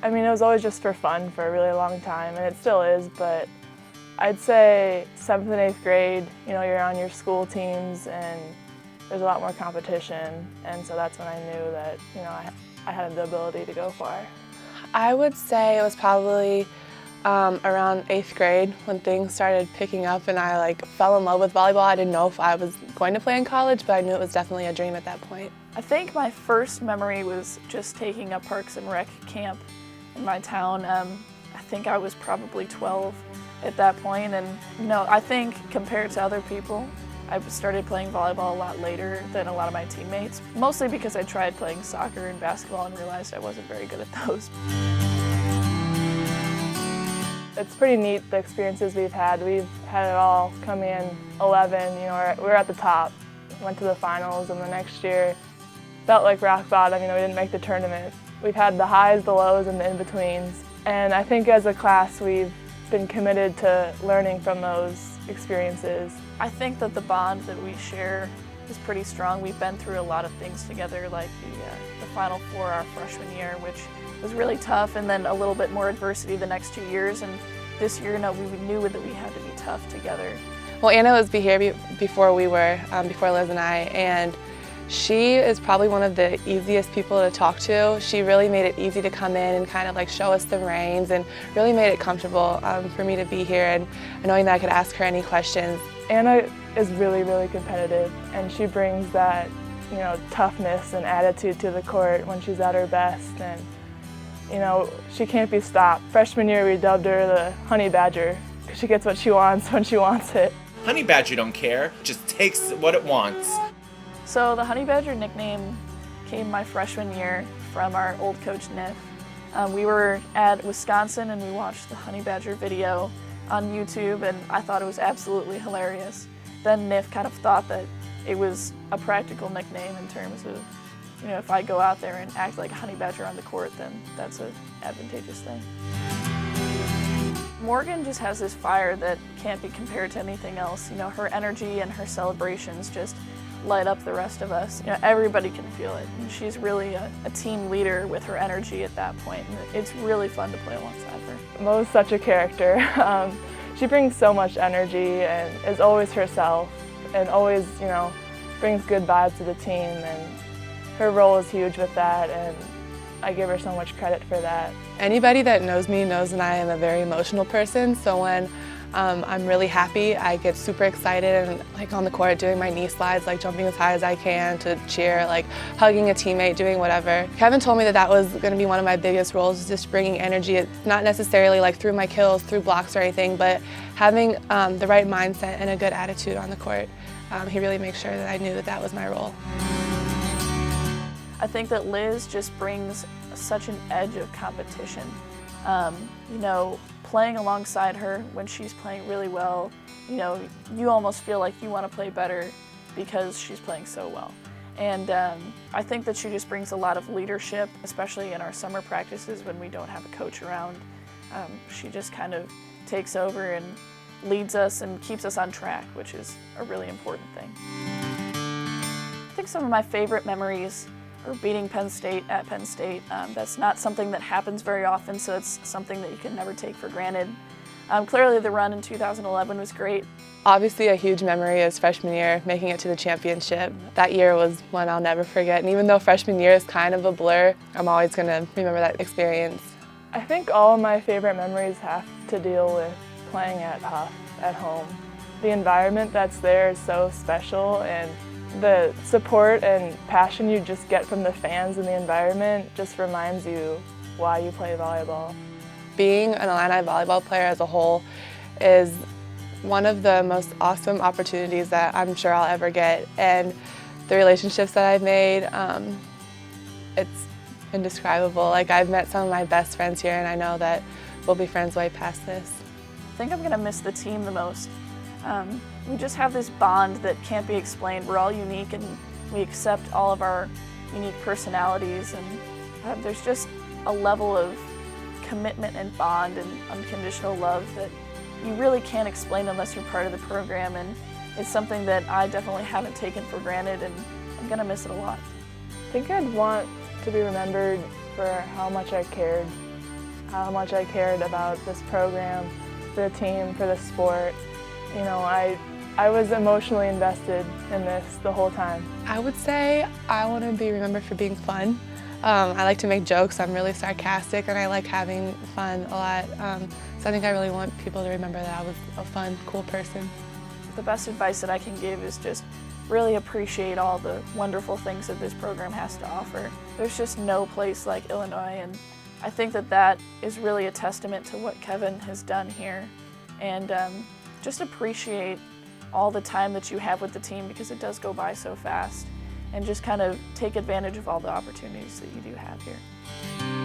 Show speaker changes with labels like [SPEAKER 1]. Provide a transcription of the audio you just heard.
[SPEAKER 1] I mean, it was always just for fun for a really long time, and it still is, but I'd say 7th and 8th grade, you're on your school teams and there's a lot more competition, and so that's when I knew that, I had the ability to go far.
[SPEAKER 2] I would say it was probably around 8th grade when things started picking up and I fell in love with volleyball. I didn't know if I was going to play in college, but I knew it was definitely a dream at that point.
[SPEAKER 3] I think my first memory was just taking a Parks and Rec camp in my town. I think I was probably 12 at that point, and I think compared to other people, I started playing volleyball a lot later than a lot of my teammates, mostly because I tried playing soccer and basketball and realized I wasn't very good at those.
[SPEAKER 1] It's pretty neat, the experiences we've had. We've had it all. Come in 11, we were at the top, went to the finals, and the next year felt like rock bottom. We didn't make the tournament. We've had the highs, the lows, and the in-betweens. And I think as a class, we've been committed to learning from those experiences.
[SPEAKER 3] I think that the bond that we share is pretty strong. We've been through a lot of things together, like the Final Four our freshman year, which was really tough, and then a little bit more adversity the next 2 years. And this year, we knew that we had to be tough together.
[SPEAKER 2] Well, Anna was here before we were, before Liz and I, and she is probably one of the easiest people to talk to. She really made it easy to come in and kind of show us the reins and really made it comfortable for me to be here and knowing that I could ask her any questions.
[SPEAKER 1] Anna is really, really competitive, and she brings that, toughness and attitude to the court when she's at her best, and, she can't be stopped. Freshman year, we dubbed her the Honey Badger because she gets what she wants when she wants it.
[SPEAKER 4] Honey Badger don't care, just takes what it wants.
[SPEAKER 3] So the Honey Badger nickname came my freshman year from our old coach, Nif. We were at Wisconsin and we watched the Honey Badger video on YouTube, and I thought it was absolutely hilarious. Then Nif kind of thought that it was a practical nickname in terms of, if I go out there and act like a Honey Badger on the court, then that's an advantageous thing. Morgan just has this fire that can't be compared to anything else. Her energy and her celebrations just light up the rest of us. Everybody can feel it. And she's really a team leader with her energy at that point. And it's really fun to play alongside her.
[SPEAKER 1] Mo's such a character. She brings so much energy and is always herself and always, brings good vibes to the team. And her role is huge with that, and I give her so much credit for that.
[SPEAKER 2] Anybody that knows me knows that I am a very emotional person, so when I'm really happy, I get super excited and on the court doing my knee slides, jumping as high as I can to cheer, hugging a teammate, doing whatever. Kevin told me that that was going to be one of my biggest roles, just bringing energy. It's not necessarily through my kills, through blocks or anything, but having the right mindset and a good attitude on the court. He really makes sure that I knew that that was my role.
[SPEAKER 3] I think that Liz just brings such an edge of competition. Playing alongside her when she's playing really well, you almost feel like you want to play better because she's playing so well. And I think that she just brings a lot of leadership, especially in our summer practices when we don't have a coach around. She just kind of takes over and leads us and keeps us on track, which is a really important thing. I think some of my favorite memories are beating Penn State at Penn State. That's not something that happens very often, so it's something that you can never take for granted. Clearly the run in 2011 was great.
[SPEAKER 2] Obviously a huge memory is freshman year, making it to the championship. That year was one I'll never forget, and even though freshman year is kind of a blur, I'm always going to remember that experience.
[SPEAKER 1] I think all of my favorite memories have to deal with playing at Huff at home. The environment that's there is so special, and the support and passion you just get from the fans and the environment just reminds you why you play volleyball.
[SPEAKER 2] Being an Illini volleyball player as a whole is one of the most awesome opportunities that I'm sure I'll ever get, and the relationships that I've made, it's indescribable. I've met some of my best friends here, and I know that we'll be friends way past this.
[SPEAKER 3] I think I'm going to miss the team the most. We just have this bond that can't be explained. We're all unique and we accept all of our unique personalities, and there's just a level of commitment and bond and unconditional love that you really can't explain unless you're part of the program, and it's something that I definitely haven't taken for granted, and I'm going to miss it a lot.
[SPEAKER 1] I think I'd want to be remembered for how much I cared how much I cared about this program, for the team, for the sport. You know, I was emotionally invested in this the whole time.
[SPEAKER 2] I would say I want to be remembered for being fun. I like to make jokes, I'm really sarcastic, and I like having fun a lot. So I think I really want people to remember that I was a fun, cool person.
[SPEAKER 3] The best advice that I can give is just really appreciate all the wonderful things that this program has to offer. There's just no place like Illinois, and I think that that is really a testament to what Kevin has done here. And just appreciate all the time that you have with the team, because it does go by so fast, and just kind of take advantage of all the opportunities that you do have here.